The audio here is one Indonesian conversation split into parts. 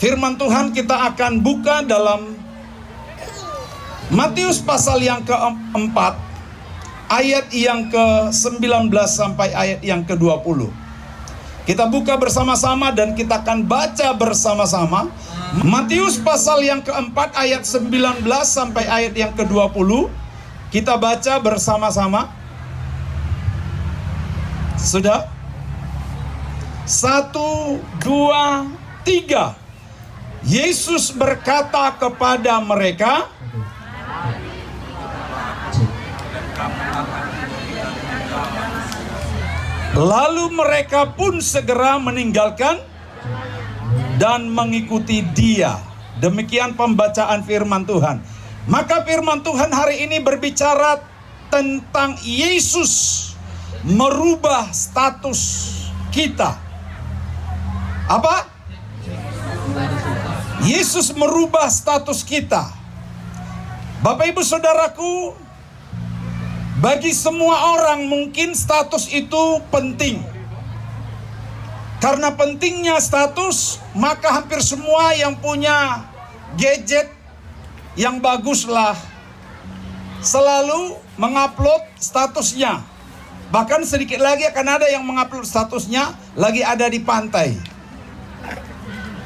Firman Tuhan kita akan buka dalam Matius pasal yang keempat, ayat yang ke-19 sampai ayat yang ke-20. Kita buka bersama-sama dan kita akan baca bersama-sama. Matius pasal yang keempat, ayat 19 sampai ayat yang ke-20. Kita baca bersama-sama. Sudah? 1, 2, 3. Yesus berkata kepada mereka, lalu mereka pun segera meninggalkan dan mengikuti Dia. Demikian pembacaan firman Tuhan. Maka firman Tuhan hari ini berbicara tentang Yesus merubah status kita. Apa? Yesus merubah status kita. Bapak Ibu Saudaraku, bagi semua orang mungkin status itu penting. Karena pentingnya status, maka hampir semua yang punya gadget yang baguslah selalu mengupload statusnya. Bahkan sedikit lagi akan ada yang mengupload statusnya lagi ada di pantai.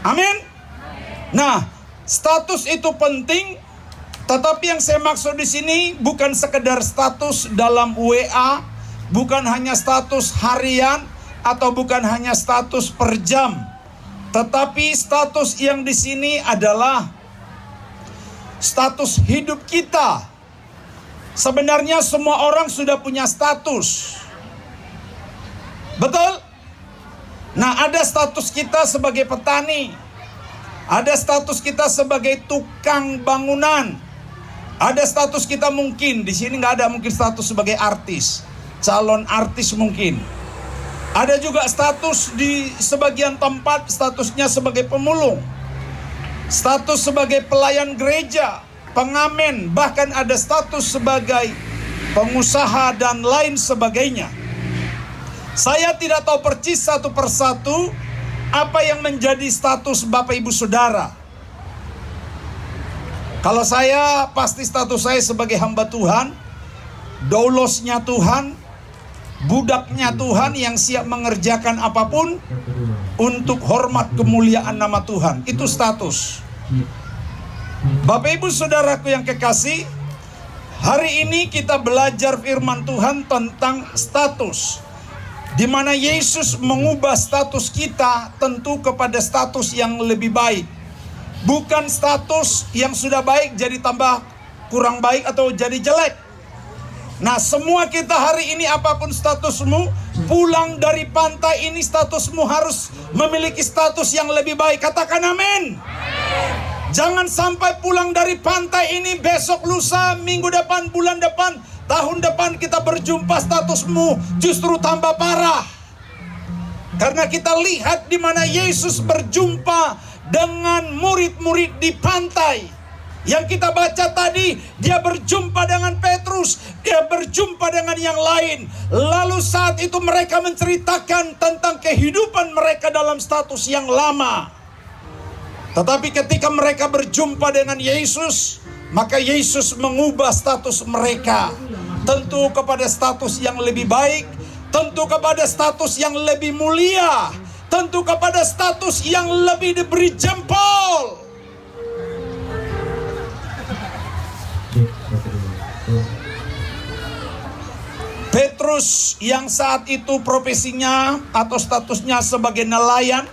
Amin. Nah, status itu penting. Tetapi yang saya maksud di sini bukan sekedar status dalam WA, bukan hanya status harian, atau bukan hanya status per jam. Tetapi status yang di sini adalah status hidup kita. Sebenarnya semua orang sudah punya status. Betul? Nah, ada status kita sebagai petani. Ada status kita sebagai tukang bangunan. Ada status kita mungkin, di sini nggak ada mungkin status sebagai artis, calon artis mungkin. Ada juga status di sebagian tempat, statusnya sebagai pemulung. Status sebagai pelayan gereja, pengamen, bahkan ada status sebagai pengusaha dan lain sebagainya. Saya tidak tahu persis satu persatu apa yang menjadi status Bapak Ibu Saudara. Kalau saya, pasti status saya sebagai hamba Tuhan, doulosnya Tuhan, budaknya Tuhan yang siap mengerjakan apapun untuk hormat kemuliaan nama Tuhan. Itu status. Bapak Ibu Saudaraku yang kekasih, hari ini kita belajar firman Tuhan tentang status, di mana Yesus mengubah status kita tentu kepada status yang lebih baik. Bukan status yang sudah baik jadi tambah kurang baik atau jadi jelek. Nah, semua kita hari ini apapun statusmu, pulang dari pantai ini statusmu harus memiliki status yang lebih baik. Katakan amin. Jangan sampai pulang dari pantai ini besok, lusa, minggu depan, bulan depan, tahun depan kita berjumpa statusmu justru tambah parah. Karena kita lihat di mana Yesus berjumpa dengan murid-murid di pantai. Yang kita baca tadi, dia berjumpa dengan Petrus, dia berjumpa dengan yang lain. Lalu saat itu mereka menceritakan tentang kehidupan mereka dalam status yang lama. Tetapi ketika mereka berjumpa dengan Yesus, maka Yesus mengubah status mereka. Tentu kepada status yang lebih baik, tentu kepada status yang lebih mulia, tentu kepada status yang lebih diberi jempol. Petrus yang saat itu profesinya atau statusnya sebagai nelayan,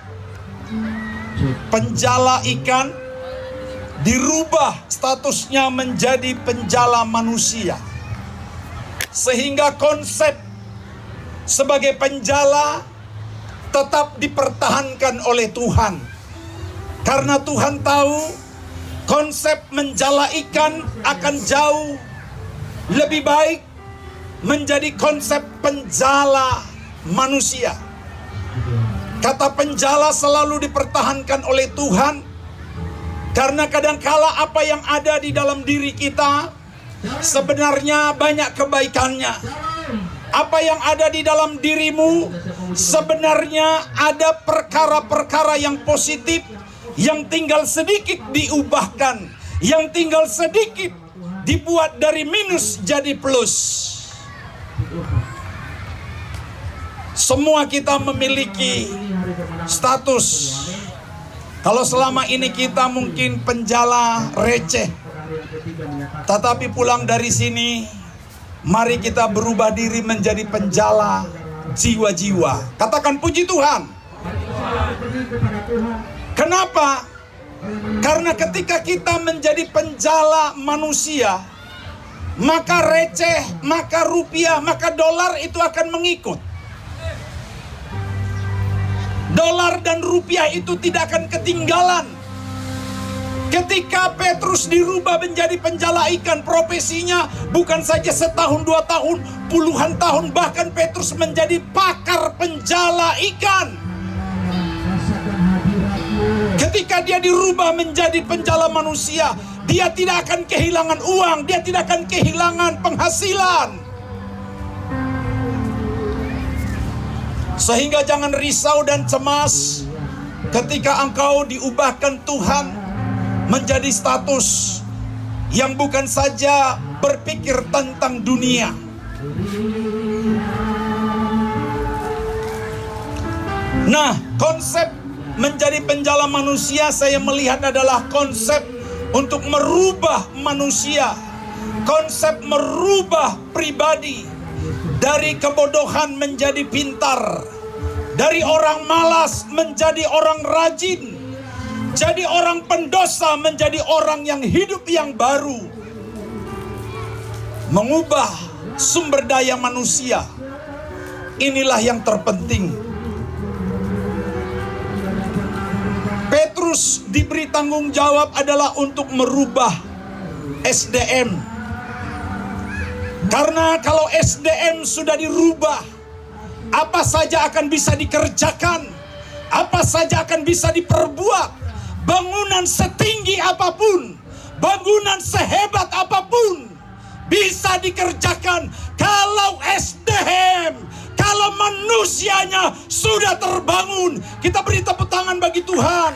penjala ikan, dirubah statusnya menjadi penjala manusia. Sehingga konsep sebagai penjala tetap dipertahankan oleh Tuhan. Karena Tuhan tahu konsep menjala ikan akan jauh lebih baik menjadi konsep penjala manusia. Kata penjala selalu dipertahankan oleh Tuhan, karena kadangkala apa yang ada di dalam diri kita sebenarnya banyak kebaikannya. Apa yang ada di dalam dirimu sebenarnya ada perkara-perkara yang positif, Yang tinggal sedikit diubahkan, yang tinggal sedikit dibuat dari minus jadi plus. Semua kita memiliki status. Kalau selama ini kita mungkin penjala receh, tetapi pulang dari sini, mari kita berubah diri menjadi penjala jiwa-jiwa. Katakan puji Tuhan. Kenapa? Karena ketika kita menjadi penjala manusia, maka receh, maka rupiah, maka dolar itu akan mengikut. Dolar dan rupiah itu tidak akan ketinggalan. Ketika Petrus dirubah menjadi penjala ikan, profesinya bukan saja setahun, 2 tahun, puluhan tahun, bahkan Petrus menjadi pakar penjala ikan. Ketika dia dirubah menjadi penjala manusia, dia tidak akan kehilangan uang, dia tidak akan kehilangan penghasilan. Sehingga jangan risau dan cemas ketika engkau diubahkan Tuhan menjadi status yang bukan saja berpikir tentang dunia. Nah, konsep menjadi penjala manusia saya melihat adalah konsep untuk merubah manusia. Konsep merubah pribadi. Dari kebodohan menjadi pintar. Dari orang malas menjadi orang rajin. Jadi orang pendosa menjadi orang yang hidup yang baru. Mengubah sumber daya manusia. Inilah yang terpenting. Petrus diberi tanggung jawab adalah untuk merubah SDM. Karena kalau SDM sudah dirubah, apa saja akan bisa dikerjakan, apa saja akan bisa diperbuat. Bangunan setinggi apapun, bangunan sehebat apapun bisa dikerjakan kalau SDM, kalau manusianya sudah terbangun. Kita beri tepuk tangan bagi Tuhan.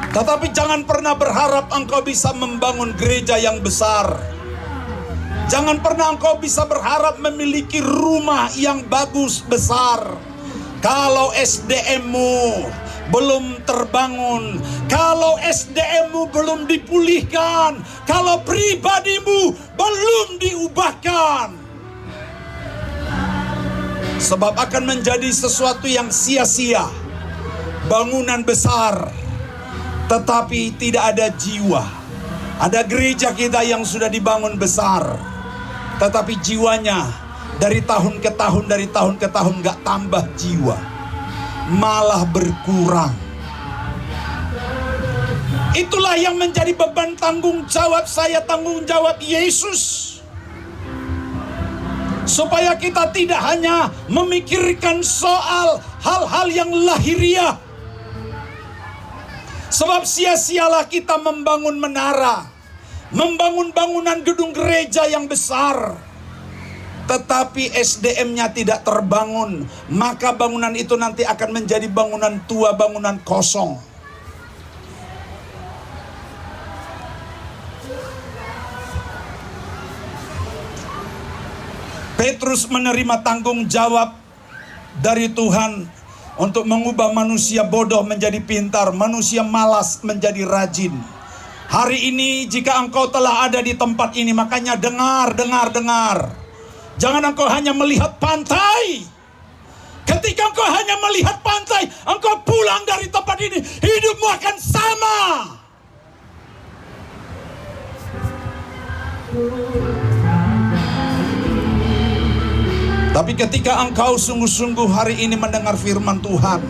Tetapi jangan pernah berharap engkau bisa membangun gereja yang besar. Jangan pernah engkau bisa berharap memiliki rumah yang bagus besar. Kalau SDM-mu belum terbangun, kalau SDM-mu belum dipulihkan, kalau pribadimu belum diubahkan, sebab akan menjadi sesuatu yang sia-sia. Bangunan besar tetapi tidak ada jiwa. Ada gereja kita yang sudah dibangun besar, tetapi jiwanya dari tahun ke tahun gak tambah jiwa, malah berkurang. Itulah yang menjadi beban tanggung jawab saya, tanggung jawab Yesus. Supaya kita tidak hanya memikirkan soal hal-hal yang lahiriah. Sebab sia-sialah kita membangun menara, membangun bangunan gedung gereja yang besar, tetapi SDM-nya tidak terbangun, maka bangunan itu nanti akan menjadi bangunan tua, bangunan kosong. Petrus menerima tanggung jawab dari Tuhan untuk mengubah manusia bodoh menjadi pintar, manusia malas menjadi rajin. Hari ini jika engkau telah ada di tempat ini, makanya dengar. Jangan engkau hanya melihat pantai. Ketika engkau hanya melihat pantai, engkau pulang dari tempat ini, hidupmu akan sama. Tapi ketika engkau sungguh-sungguh hari ini mendengar firman Tuhan,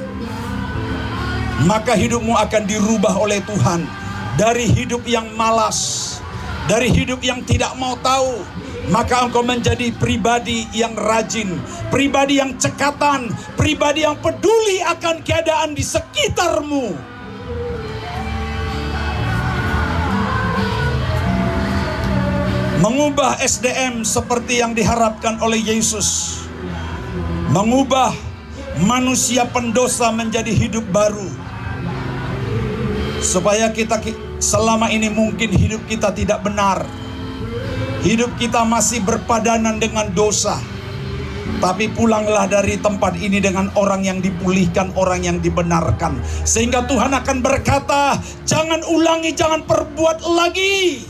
maka hidupmu akan dirubah oleh Tuhan. Dari hidup yang malas, dari hidup yang tidak mau tahu, maka engkau menjadi pribadi yang rajin, pribadi yang cekatan, pribadi yang peduli akan keadaan di sekitarmu. Mengubah SDM seperti yang diharapkan oleh Yesus. Mengubah manusia pendosa menjadi hidup baru. Supaya kita selama ini mungkin hidup kita tidak benar, hidup kita masih berpadanan dengan dosa. Tapi pulanglah dari tempat ini dengan orang yang dipulihkan, orang yang dibenarkan. Sehingga Tuhan akan berkata, jangan ulangi, jangan perbuat lagi.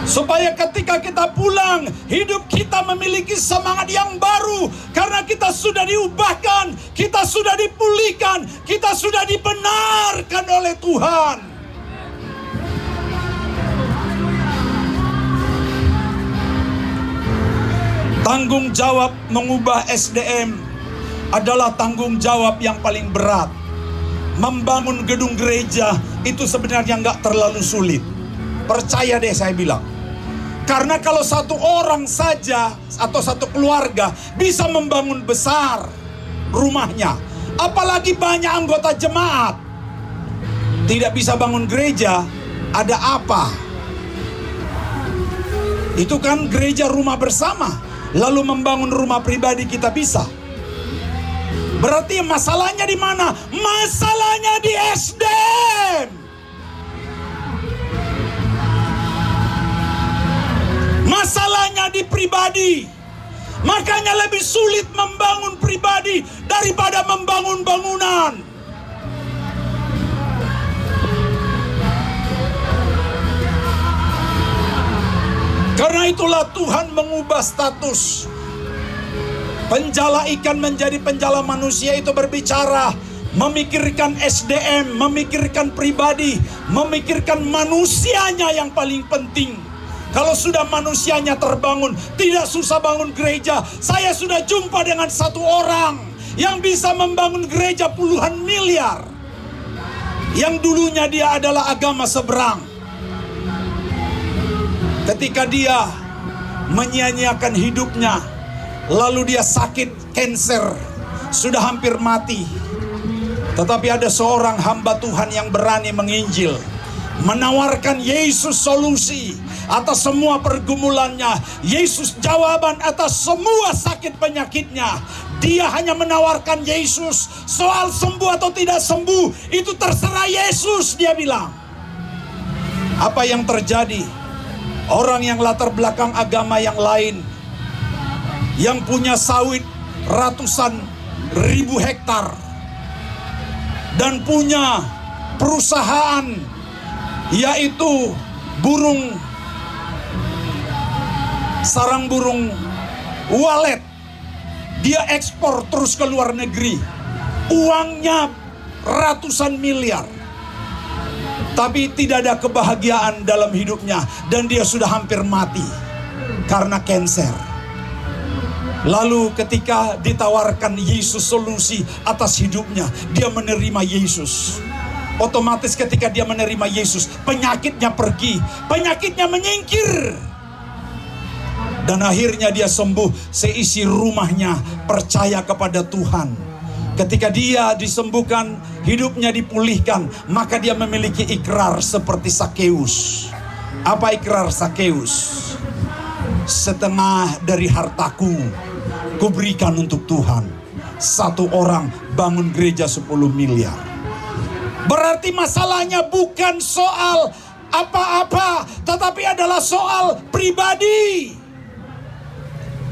Supaya ketika kita pulang, hidup kita memiliki semangat yang baru. Karena kita sudah diubahkan, kita sudah dipulihkan, kita sudah dibenarkan oleh Tuhan. Tanggung jawab mengubah SDM adalah tanggung jawab yang paling berat. Membangun gedung gereja itu sebenarnya nggak terlalu sulit. Percaya deh saya bilang. Karena kalau satu orang saja atau satu keluarga bisa membangun besar rumahnya, apalagi banyak anggota jemaat, tidak bisa bangun gereja, ada apa? Itu kan gereja rumah bersama. Lalu membangun rumah pribadi kita bisa. Berarti masalahnya di mana? Masalahnya di SDM. Masalahnya di pribadi. Makanya lebih sulit membangun pribadi daripada membangun bangunan. Karena itulah Tuhan mengubah status. Penjala ikan menjadi penjala manusia itu berbicara, memikirkan SDM, memikirkan pribadi, memikirkan manusianya yang paling penting. Kalau sudah manusianya terbangun, tidak susah bangun gereja. Saya sudah jumpa dengan satu orang yang bisa membangun gereja puluhan miliar. Yang dulunya dia adalah agama seberang. Ketika dia menyia-nyiakan hidupnya, lalu dia sakit kanker, sudah hampir mati. Tetapi ada seorang hamba Tuhan yang berani menginjil, menawarkan Yesus solusi atas semua pergumulannya, Yesus jawaban atas semua sakit penyakitnya. Dia hanya menawarkan Yesus. Soal sembuh atau tidak sembuh, itu terserah Yesus, dia bilang. Apa yang terjadi? Orang yang latar belakang agama yang lain, yang punya sawit ratusan ribu hektar, dan punya perusahaan, yaitu sarang burung walet. Dia ekspor terus ke luar negeri. Uangnya ratusan miliar. Tapi tidak ada kebahagiaan dalam hidupnya. Dan dia sudah hampir mati karena kanker. Lalu ketika ditawarkan Yesus solusi atas hidupnya, dia menerima Yesus. Otomatis ketika dia menerima Yesus, penyakitnya pergi, penyakitnya menyingkir. Dan akhirnya dia sembuh, seisi rumahnya percaya kepada Tuhan. Ketika dia disembuhkan, hidupnya dipulihkan, maka dia memiliki ikrar seperti Sakeus. Apa ikrar Sakeus? Setengah dari hartaku kuberikan untuk Tuhan. Satu orang bangun gereja 10 miliar. Berarti masalahnya bukan soal apa-apa, tetapi adalah soal pribadi.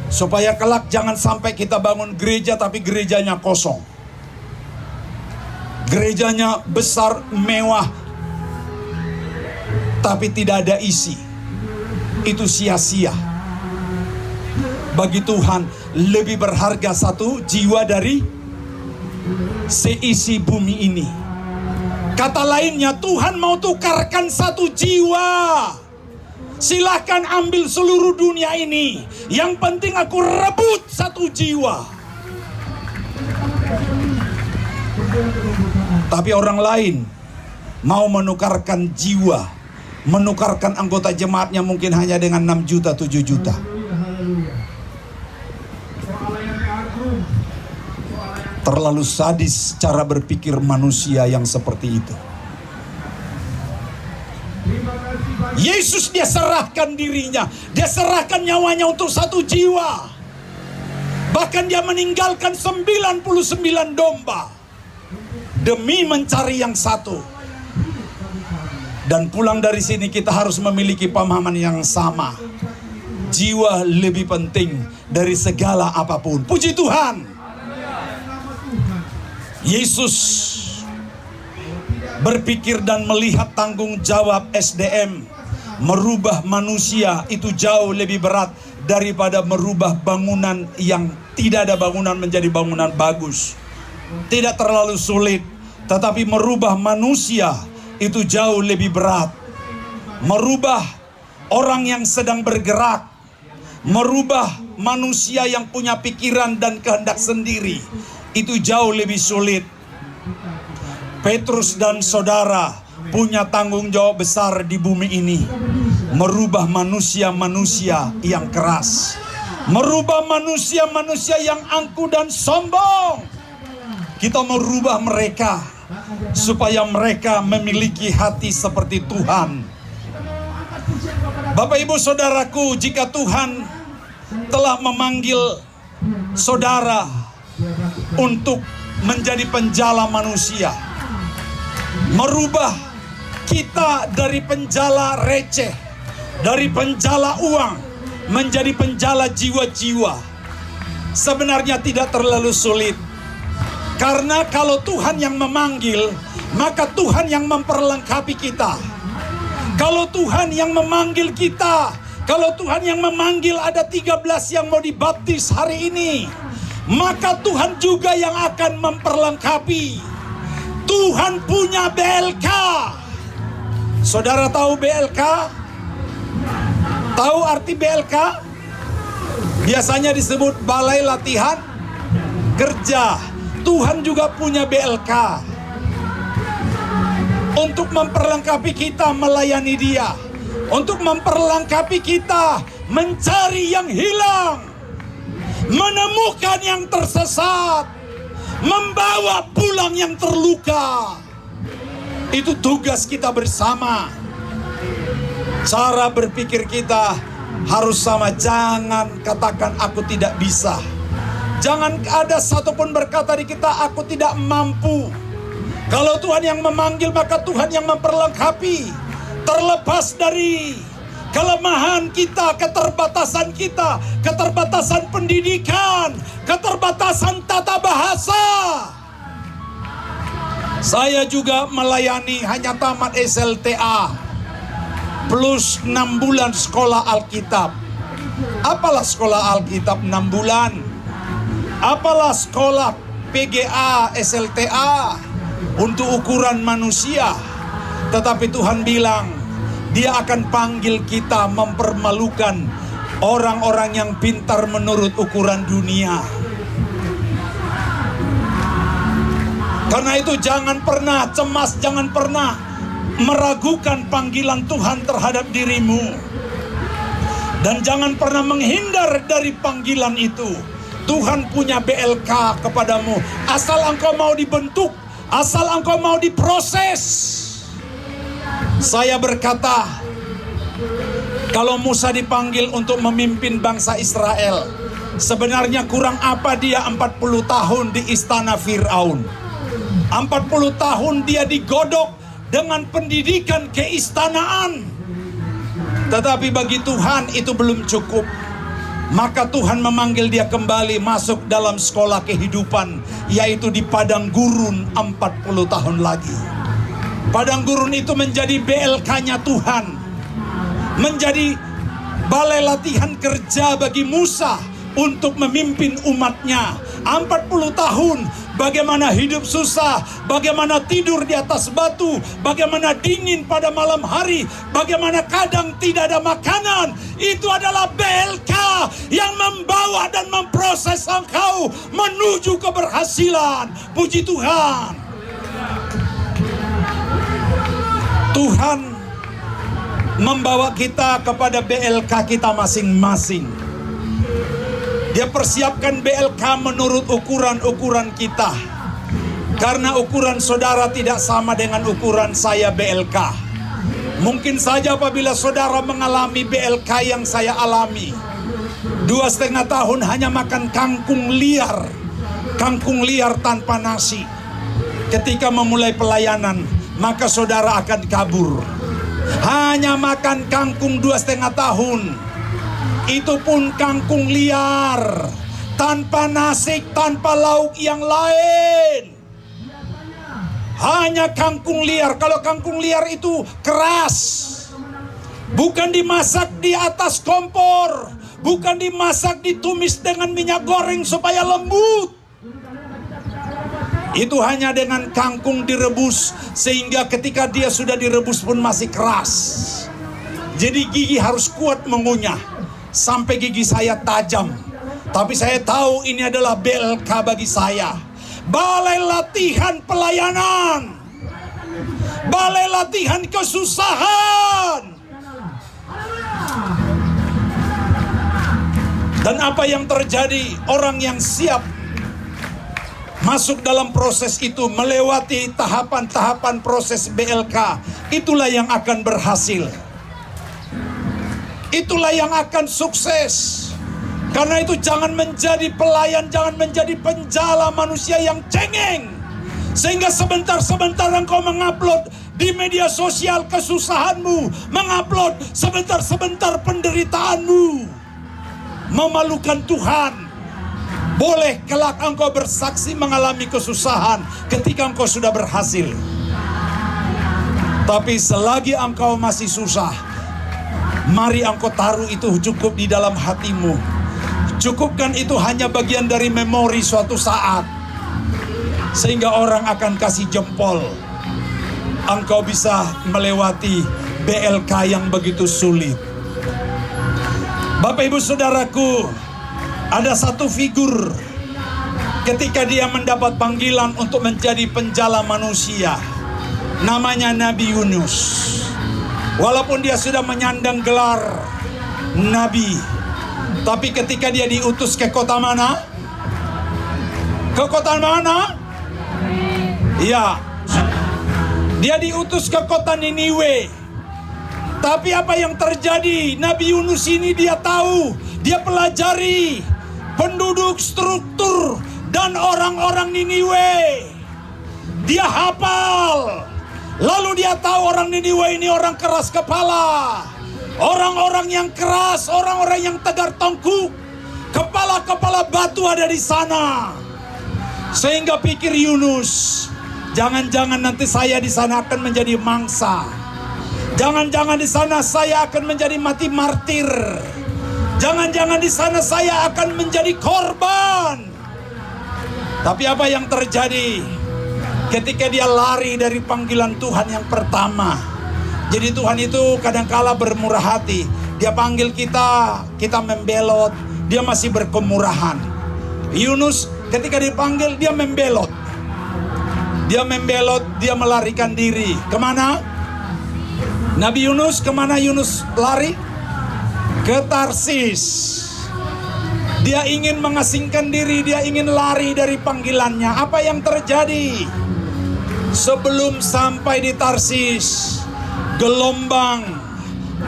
Supaya kelak jangan sampai kita bangun gereja tapi gerejanya kosong. Gerejanya besar, mewah, tapi tidak ada isi. Itu sia-sia. Bagi Tuhan lebih berharga satu jiwa dari seisi bumi ini. Kata lainnya, Tuhan mau tukarkan satu jiwa. Silahkan ambil seluruh dunia ini. Yang penting aku rebut satu jiwa. Tapi orang lain mau menukarkan jiwa, menukarkan anggota jemaatnya mungkin hanya dengan 6 juta, 7 juta. Terlalu sadis cara berpikir manusia yang seperti itu. Yesus dia serahkan dirinya, dia serahkan nyawanya untuk satu jiwa. Bahkan dia meninggalkan 99 domba demi mencari yang satu. Dan pulang dari sini kita harus memiliki pemahaman yang sama. Jiwa lebih penting dari segala apapun. Puji Tuhan. Yesus berpikir dan melihat tanggung jawab SDM. Merubah manusia itu jauh lebih berat daripada merubah bangunan yang tidak ada bangunan menjadi bangunan bagus. Tidak terlalu sulit, tetapi merubah manusia itu jauh lebih berat. Merubah orang yang sedang bergerak, merubah manusia yang punya pikiran dan kehendak sendiri, itu jauh lebih sulit. Petrus dan saudara punya tanggung jawab besar di bumi ini. Merubah manusia-manusia yang keras, merubah manusia-manusia yang angkuh dan sombong. Kita merubah mereka supaya mereka memiliki hati seperti Tuhan. Bapak ibu saudaraku, jika Tuhan telah memanggil saudara untuk menjadi penjala manusia, merubah kita dari penjala receh, dari penjala uang menjadi penjala jiwa-jiwa, sebenarnya tidak terlalu sulit. Karena kalau Tuhan yang memanggil, maka Tuhan yang memperlengkapi kita. Kalau Tuhan yang memanggil kita, kalau Tuhan yang memanggil ada 13 yang mau dibaptis hari ini, maka Tuhan juga yang akan memperlengkapi. Tuhan punya BLK. Saudara tahu BLK? Tahu arti BLK? Biasanya disebut Balai Latihan Kerja. Tuhan juga punya BLK untuk memperlengkapi kita melayani Dia, untuk memperlengkapi kita mencari yang hilang, menemukan yang tersesat, membawa pulang yang terluka. Itu tugas kita bersama. Cara berpikir kita harus sama. Jangan katakan aku tidak bisa. Jangan ada satupun berkata di kita aku tidak mampu. Kalau Tuhan yang memanggil, maka Tuhan yang memperlengkapi. Terlepas dari kelemahan kita, keterbatasan kita, keterbatasan pendidikan, keterbatasan tata bahasa. Saya juga melayani hanya tamat SLTA plus 6 bulan sekolah Alkitab. Apalah sekolah Alkitab 6 bulan? Apalah sekolah PGA, SLTA untuk ukuran manusia? Tetapi Tuhan bilang, Dia akan panggil kita mempermalukan orang-orang yang pintar menurut ukuran dunia. Karena itu jangan pernah cemas, jangan pernah meragukan panggilan Tuhan terhadap dirimu. Dan jangan pernah menghindar dari panggilan itu. Tuhan punya BLK kepadamu. Asal engkau mau dibentuk, asal engkau mau diproses. Saya berkata, kalau Musa dipanggil untuk memimpin bangsa Israel, sebenarnya kurang apa dia 40 tahun di istana Fir'aun. 40 tahun dia digodok dengan pendidikan keistanaan. Tetapi bagi Tuhan itu belum cukup. Maka Tuhan memanggil dia kembali masuk dalam sekolah kehidupan, yaitu di padang gurun 40 tahun lagi. Padang gurun itu menjadi BLK-nya Tuhan, menjadi balai latihan kerja bagi Musa untuk memimpin umatnya. 40 tahun bagaimana hidup susah, bagaimana tidur di atas batu, bagaimana dingin pada malam hari, bagaimana kadang tidak ada makanan. Itu adalah BLK yang membawa dan memproses engkau menuju keberhasilan. Puji Tuhan. Tuhan membawa kita kepada BLK kita masing-masing. Dia persiapkan BLK menurut ukuran-ukuran kita. Karena ukuran saudara tidak sama dengan ukuran saya BLK. Mungkin saja apabila saudara mengalami BLK yang saya alami, 2,5 tahun hanya makan kangkung liar tanpa nasi. Ketika memulai pelayanan, maka saudara akan kabur. Hanya makan kangkung 2,5 tahun. Itu pun kangkung liar, tanpa nasi, tanpa lauk yang lain. Hanya kangkung liar. Kalau kangkung liar itu keras, bukan dimasak di atas kompor, bukan dimasak ditumis dengan minyak goreng supaya lembut. Itu hanya dengan kangkung direbus, sehingga ketika dia sudah direbus pun masih keras. Jadi gigi harus kuat mengunyah. Sampai gigi saya tajam. Tapi saya tahu ini adalah BLK bagi saya. Balai latihan pelayanan, balai latihan kesusahan. Dan apa yang terjadi? Orang yang siap masuk dalam proses itu, melewati tahapan-tahapan proses BLK, itulah yang akan berhasil. Itulah yang akan sukses. Karena itu jangan menjadi pelayan, jangan menjadi penjala manusia yang cengeng. Sehingga sebentar-sebentar engkau mengupload di media sosial kesusahanmu, mengupload sebentar-sebentar penderitaanmu. Memalukan Tuhan. Boleh kelak engkau bersaksi mengalami kesusahan ketika engkau sudah berhasil. Tapi selagi engkau masih susah, mari engkau taruh itu cukup di dalam hatimu. Cukupkan itu hanya bagian dari memori suatu saat, sehingga orang akan kasih jempol. Engkau bisa melewati BLK yang begitu sulit. Bapak ibu saudaraku, ada satu figur ketika dia mendapat panggilan untuk menjadi penjala manusia. Namanya Nabi Yunus. Walaupun dia sudah menyandang gelar Nabi, tapi ketika dia diutus ke kota mana? Ke kota mana? Ya, dia diutus ke kota Niniwe. Tapi apa yang terjadi? Nabi Yunus ini dia tahu, dia pelajari penduduk, struktur, dan orang-orang Niniwe. Dia hafal. Lalu dia tahu orang Niniwe ini orang keras kepala, orang-orang yang keras, orang-orang yang tegar tengkuk, kepala-kepala batu ada di sana. Sehingga pikir Yunus, jangan-jangan nanti saya di sana akan menjadi mangsa. Jangan-jangan di sana saya akan menjadi mati martir. Jangan-jangan di sana saya akan menjadi korban. Tapi apa yang terjadi? Ketika dia lari dari panggilan Tuhan yang pertama. Jadi Tuhan itu kadangkala bermurah hati. Dia panggil kita, kita membelot. Dia masih berkemurahan. Yunus ketika dipanggil dia membelot. Dia membelot, dia melarikan diri. Kemana? Nabi Yunus, kemana Yunus lari? Ke Tarsis. Dia ingin mengasingkan diri, dia ingin lari dari panggilannya. Apa yang terjadi? Sebelum sampai di Tarsis, gelombang,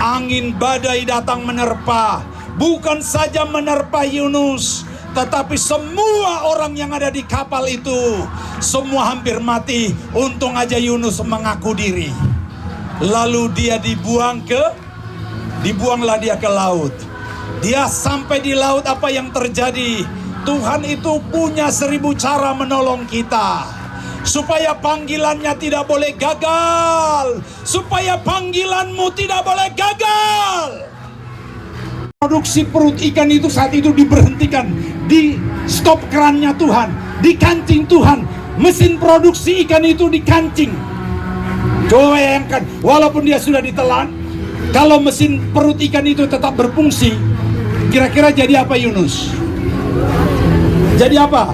angin badai datang menerpa. Bukan saja menerpa Yunus, tetapi semua orang yang ada di kapal itu, semua hampir mati. Untung aja Yunus mengaku diri. Lalu dia dibuanglah dia ke laut. Dia sampai di laut, apa yang terjadi? Tuhan itu punya 1000 cara menolong kita. Supaya panggilannya tidak boleh gagal. Supaya panggilanmu tidak boleh gagal. Produksi perut ikan itu saat itu diberhentikan. Di stop kerannya Tuhan. Dikancing Tuhan. Mesin produksi ikan itu dikancing. Coba bayangkan, walaupun dia sudah ditelan, kalau mesin perut ikan itu tetap berfungsi, kira-kira jadi apa Yunus? Jadi apa?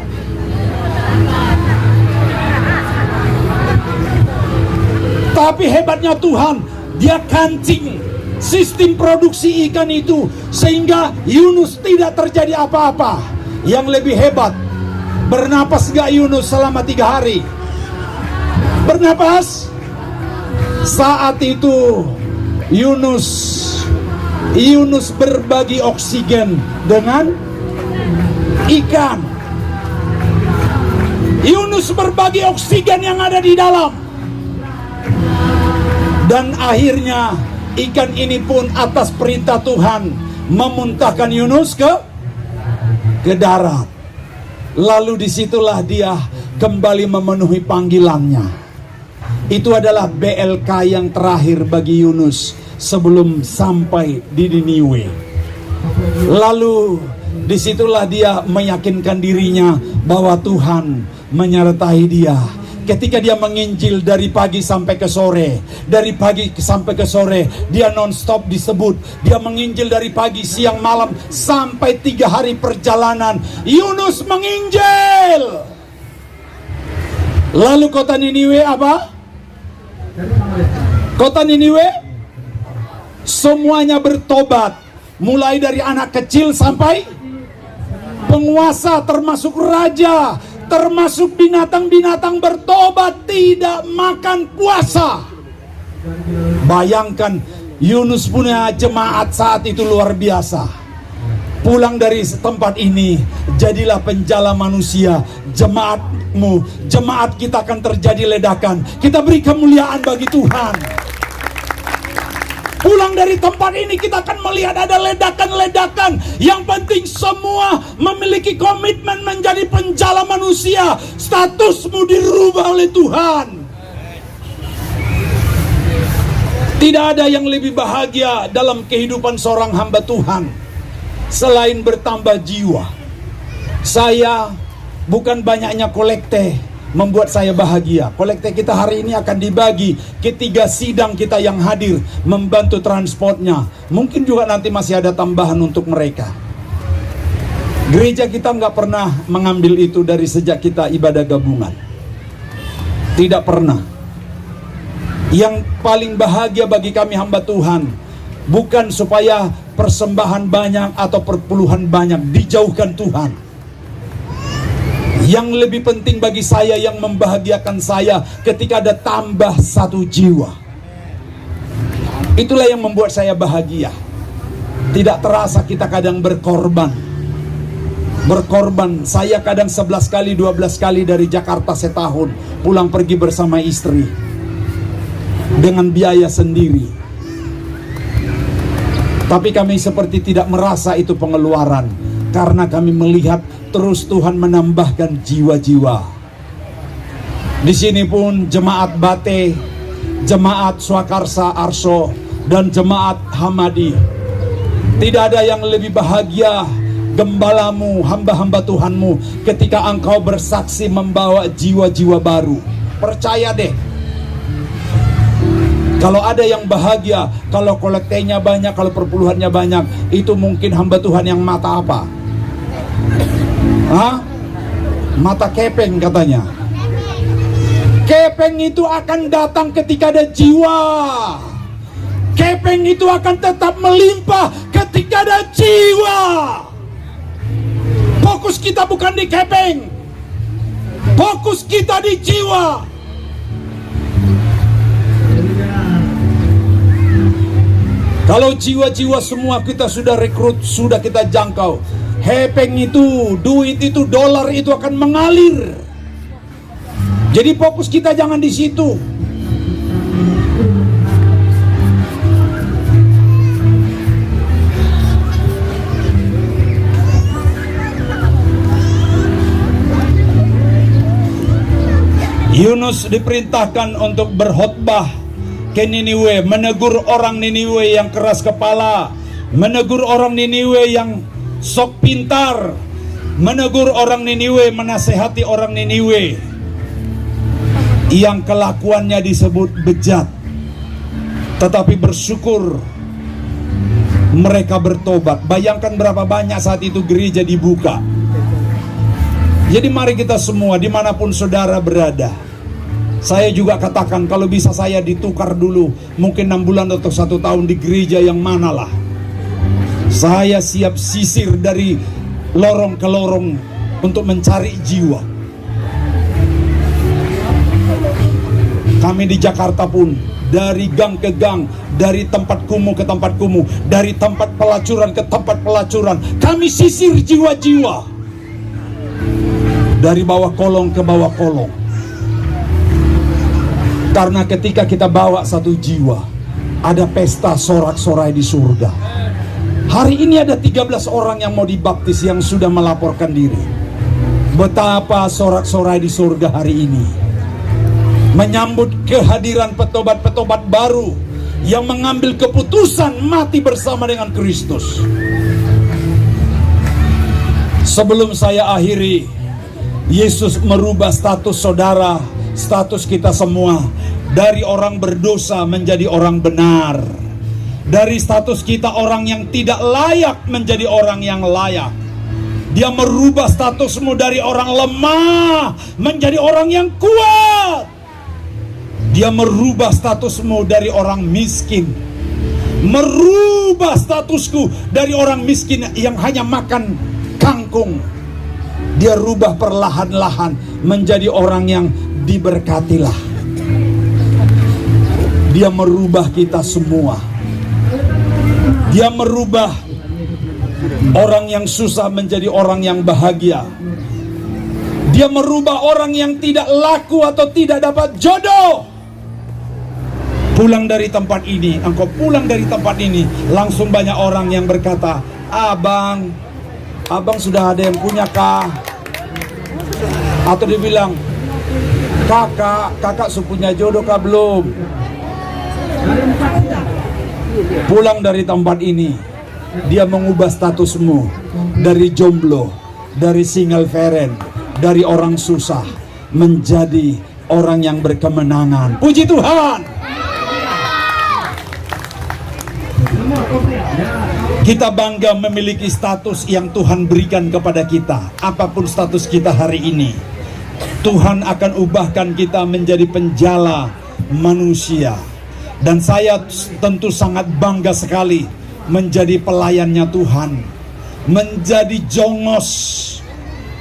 Tapi hebatnya Tuhan, dia kancing sistem produksi ikan itu sehingga Yunus tidak terjadi apa-apa. Yang lebih hebat, bernapas gak Yunus selama 3 hari? Bernapas. Saat itu Yunus Yunus berbagi oksigen dengan ikan. Yunus berbagi oksigen yang ada di dalam. Dan akhirnya ikan ini pun atas perintah Tuhan memuntahkan Yunus ke darat. Lalu disitulah dia kembali memenuhi panggilannya. Itu adalah BLK yang terakhir bagi Yunus sebelum sampai di Niniwe. Lalu disitulah dia meyakinkan dirinya bahwa Tuhan menyertai dia. Ketika dia menginjil dari pagi sampai ke sore, dari pagi sampai ke sore, dia non-stop disebut. Dia menginjil dari pagi, siang, malam, sampai 3 hari perjalanan. Yunus menginjil. Lalu kota Niniwe apa? Kota Niniwe semuanya bertobat. Mulai dari anak kecil sampai penguasa, termasuk raja, termasuk binatang-binatang bertobat, tidak makan puasa. Bayangkan, Yunus punya jemaat saat itu luar biasa. Pulang dari tempat ini, jadilah penjala manusia. Jemaatmu, jemaat kita akan terjadi ledakan. Kita beri kemuliaan bagi Tuhan. Pulang dari tempat ini kita akan melihat ada ledakan-ledakan. Yang penting semua memiliki komitmen menjadi penjala manusia. Statusmu dirubah oleh Tuhan. Tidak ada yang lebih bahagia dalam kehidupan seorang hamba Tuhan selain bertambah jiwa. Saya bukan banyaknya kolekte membuat saya bahagia. Kolekte kita hari ini akan dibagi ke 3 sidang kita yang hadir, membantu transportnya. Mungkin juga nanti masih ada tambahan untuk mereka. Gereja kita nggak pernah mengambil itu dari sejak kita ibadah gabungan. Tidak pernah. Yang paling bahagia bagi kami hamba Tuhan, bukan supaya persembahan banyak atau perpuluhan banyak, dijauhkan Tuhan. Yang lebih penting bagi saya, yang membahagiakan saya, ketika ada tambah 1 jiwa. Itulah yang membuat saya bahagia. Tidak terasa kita kadang berkorban. Saya kadang 11 kali, 12 kali dari Jakarta setahun pulang pergi bersama istri dengan biaya sendiri. Tapi kami seperti tidak merasa itu pengeluaran, karena kami melihat terus Tuhan menambahkan jiwa-jiwa. Di sini pun jemaat Bate, jemaat Swakarsa Arso, dan jemaat Hamadi. Tidak ada yang lebih bahagia gembalamu, hamba-hamba Tuhanmu, ketika engkau bersaksi membawa jiwa-jiwa baru. Percaya deh, kalau ada yang bahagia, kalau kolektenya banyak, kalau perpuluhannya banyak, itu mungkin hamba Tuhan yang mata apa? Hah? Mata kepeng katanya. Kepeng itu akan datang ketika ada jiwa. Kepeng itu akan tetap melimpah ketika ada jiwa. Fokus kita bukan di kepeng. Fokus kita di jiwa. Kalau jiwa-jiwa semua kita sudah rekrut, sudah kita jangkau, hepeng itu, duit itu, dolar itu akan mengalir. Jadi fokus kita jangan di situ. Yunus diperintahkan untuk berkhotbah ke Niniwe, menegur orang Niniwe yang keras kepala, menegur orang Niniwe yang sok pintar, menegur orang Niniwe, menasehati orang Niniwe yang kelakuannya disebut bejat, tetapi bersyukur mereka bertobat. Bayangkan berapa banyak saat itu gereja dibuka. Jadi mari kita semua, dimanapun saudara berada, saya juga katakan, kalau bisa saya ditukar dulu, mungkin 6 bulan atau 1 tahun di gereja yang manalah, saya siap sisir dari lorong ke lorong untuk mencari jiwa. Kami di Jakarta pun, dari gang ke gang, dari tempat kumuh ke tempat kumuh, dari tempat pelacuran ke tempat pelacuran. Kami sisir jiwa-jiwa dari bawah kolong ke bawah kolong. Karena ketika kita bawa satu jiwa, ada pesta sorak-sorai di surga. Hari ini ada 13 orang yang mau dibaptis yang sudah melaporkan diri. Betapa sorak-sorai di surga hari ini, menyambut kehadiran petobat-petobat baru yang mengambil keputusan mati bersama dengan Kristus. Sebelum saya akhiri, Yesus merubah status saudara, status kita semua, dari orang berdosa menjadi orang benar. Dari status kita orang yang tidak layak menjadi orang yang layak. Dia merubah statusmu dari orang lemah menjadi orang yang kuat. Dia merubah statusmu dari orang miskin, merubah statusku dari orang miskin yang hanya makan kangkung. Dia rubah perlahan-lahan menjadi orang yang diberkatilah. Dia merubah kita semua. Dia merubah orang yang susah menjadi orang yang bahagia. Dia merubah orang yang tidak laku atau tidak dapat jodoh. Pulang dari tempat ini, engkau pulang dari tempat ini, langsung banyak orang yang berkata, abang sudah ada yang punya kah? Atau dia bilang, kakak punya jodoh kah belum? Pulang dari tempat ini, dia mengubah statusmu dari jomblo, dari single parent, dari orang susah menjadi orang yang berkemenangan. Puji Tuhan. Kita bangga memiliki status yang Tuhan berikan kepada kita. Apapun status kita hari ini, Tuhan akan ubahkan kita menjadi penjala manusia. Dan saya tentu sangat bangga sekali menjadi pelayannya Tuhan, menjadi jongos,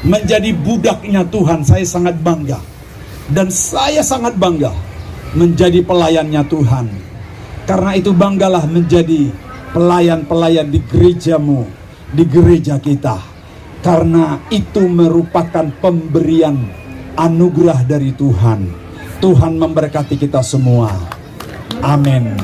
menjadi budaknya Tuhan. Saya sangat bangga. Dan saya sangat bangga menjadi pelayannya Tuhan. Karena itu banggalah menjadi pelayan-pelayan di gerejamu, di gereja kita. Karena itu merupakan pemberian anugerah dari Tuhan. Tuhan memberkati kita semua. Amin.